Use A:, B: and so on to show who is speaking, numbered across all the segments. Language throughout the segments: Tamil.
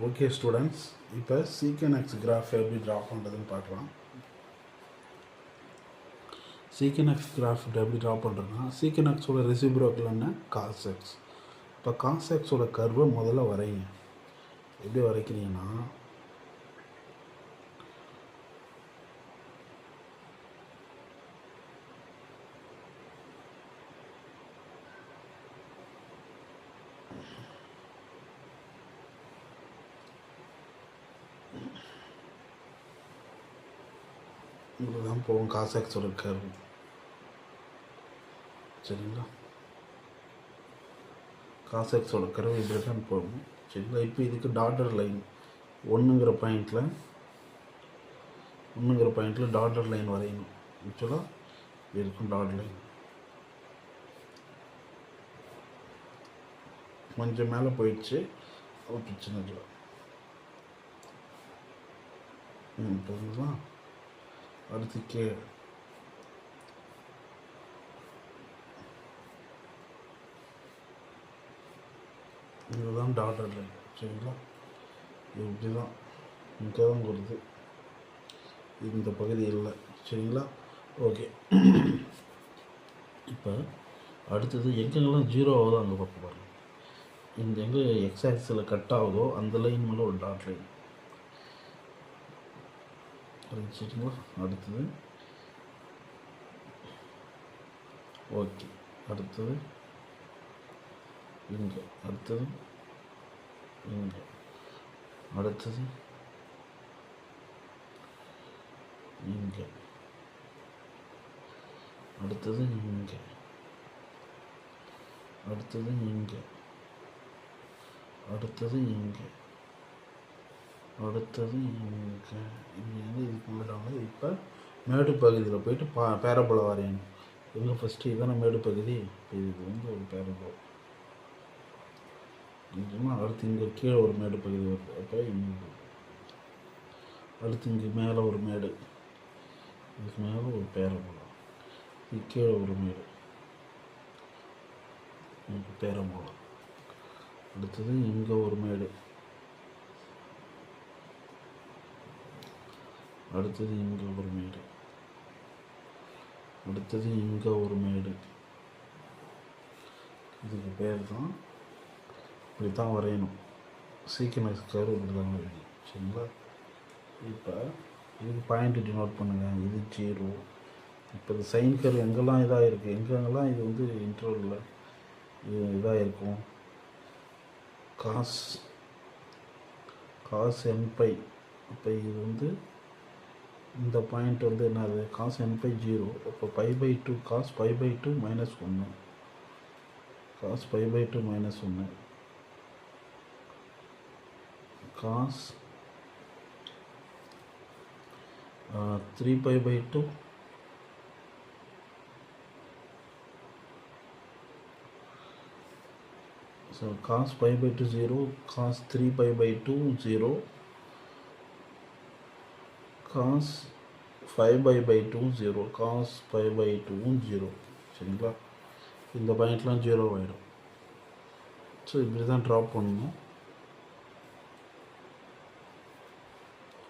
A: ஓகே ஸ்டூடெண்ட்ஸ், இப்போ சீக்கன் எக்ஸ் கிராஃப் எப்படி ட்ரா பண்ணுறதுன்னு பார்க்கலாம். சீக்கன் எக்ஸ் கிராஃப் எப்படி ட்ரா பண்ணுறதுன்னா, சீக்கன் எக்ஸோட ரெசிப்ரோக்கல் என்ன? Cos X. இப்போ காஸ் எக்ஸோட கர்வை முதல்ல வரைங்க. எப்படி வரைக்கிறீங்கன்னா, உங்களுக்கு தான் போகும் காஸ் எக்ஸோட கர்வு. சரிங்களா? காஸ் எக்ஸோட கர்வு இப்படி தான் போகும். சரிங்களா? இப்போ இதுக்கு டாட்டர் லைன் ஒன்றுங்கிற பாயிண்டில் டாட்டர் லைன் வரையணும். ஆக்சுவலாக இருக்கும் டாட் லைன் கொஞ்சம் மேலே போயிடுச்சு, அது பிரச்சனை இல்லை. புரியுதுங்களா? அடுத்து கீழே இதுதான் டாட்டர் லைன். சரிங்களா? இது இப்படி தான் இங்கே தான் வருது, இந்த பகுதி இல்லை. சரிங்களா? ஓகே. இப்போ அடுத்தது எங்கெங்கெல்லாம் ஜீரோ ஆகுதோ அங்கே பார்க்க பாருங்கள். இந்த எங்கே எக்ஸ் ஆக்சிஸில் கட் ஆகுதோ அந்த லைன் மேலே ஒரு டாட் லைன். சரிங்களா? அடுத்தது ஓகே. அடுத்தது இங்கே, அடுத்தது இங்கே, அடுத்தது இங்கே, அடுத்தது இங்கே, அடுத்தது இங்கே, அடுத்தது இங்கே, அடுத்தது இங்கே. இங்கேருந்து இதுக்கு போயிட்டாங்க. இப்போ மேடு பகுதியில் போயிட்டு பேரபோலை வரையணும். எங்கே ஃபஸ்ட்டு இதுதானே மேடு பகுதி. இப்போ இது வந்து ஒரு பேரபோல். அடுத்து இங்கே கீழே ஒரு மேடு பகுதி வருது. அப்போ இங்கே அடுத்து இங்கே மேலே ஒரு மேடு, இதுக்கு மேலே ஒரு பேரபோலா, இது கீழே ஒரு மேடு, இங்கே பேரபோலா. அடுத்தது இங்கே ஒரு மேடு, அடுத்தது இங்கே ஒரு மேடு, அடுத்தது இங்கே ஒரு மேடு. இதுக்கு பேர் தான் இப்படி தான் வரையணும். சீக்கன் எக்ஸ் கர்வ் இப்படி தான் வரையணும். சரிங்களா? இப்போ இதுக்கு பாயிண்ட் டினோட் பண்ணுங்கள். இது 0. இப்போ இது சைன் கர்வ் எங்கெல்லாம் இதாக இருக்குது, எங்கெங்கெல்லாம் இது வந்து இன்டர்வலில் இது இதாக இருக்கும், காஸ் nπ. அப்போ இது வந்து இந்த பாயிண்ட் வந்து என்னது, காஸ் nπ 0. அப்போ π/2 cos π/2 -1, cos π/2 -1, cos 3π/2 so cos π/2 0, cos 3π/2 0, cos 5π/2 0, cos π/2 0. சரிங்களா? இந்த பாயிண்ட்லாம் 0 ஆகிடும். ஸோ இப்படி தான் ட்ராப் பண்ணணும்.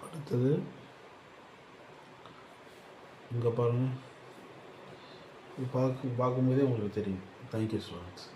A: அடுத்தது இங்கே பாருங்கள். இது பார்க்கும்போதே உங்களுக்கு தெரியும். Thank you students.